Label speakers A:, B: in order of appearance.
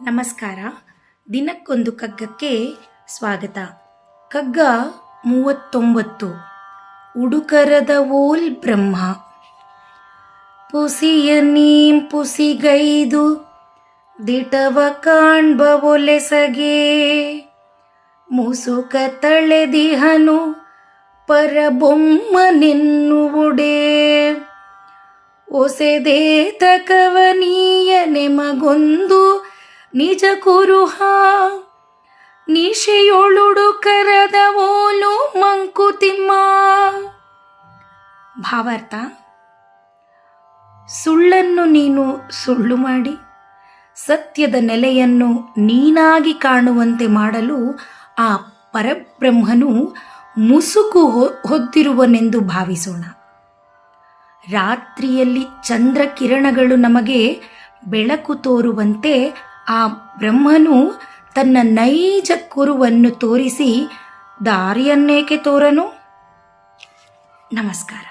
A: ನಮಸ್ಕಾರ. ದಿನಕ್ಕೊಂದು ಕಗ್ಗಕ್ಕೆ ಸ್ವಾಗತ. ಕಗ್ಗ 39. ಉಡುಕರದ ಓಲ್ ಬ್ರಹ್ಮ. ಪುಸಿಯ ನೀಂ ಪುಸಿಗೈದು ದಿಟವ ಕಾಣ್ಬ ಒಲೆಸಗೆ, ಮುಸುಕ ತಳೆದಿಹನು ಪರಬೊಮ್ಮನೆನ್ನುವುಡೆ, ಒಸೆದೇತ ಕವನೀಯ ನೆಮಗೊಂದು ನಿಜ ಕುರುಹ, ನಿಶೆಯೊಳುಡುಕರದ ಓಲು ಮಂಕುತಿಮ್ಮ. ಭಾವಾರ್ಥ: ಸುಳ್ಳನ್ನು ನೀನು ಸುಳ್ಳು ಮಾಡಿ ಸತ್ಯದ ನೆಲೆಯನ್ನು ನೀನಾಗಿ ಕಾಣುವಂತೆ ಮಾಡಲು ಆ ಪರಬ್ರಹ್ಮನು ಮುಸುಕು ಹೊದ್ದಿರುವನೆಂದು ಭಾವಿಸೋಣ. ರಾತ್ರಿಯಲ್ಲಿ ಚಂದ್ರ ಕಿರಣಗಳು ನಮಗೆ ಬೆಳಕು ತೋರುವಂತೆ ಆ ಬ್ರಹ್ಮನು ತನ್ನ ನೈಜ ಕುರುವನ್ನು ತೋರಿಸಿ ದಾರಿಯನ್ನೇಕೆ ತೋರನು? ನಮಸ್ಕಾರ.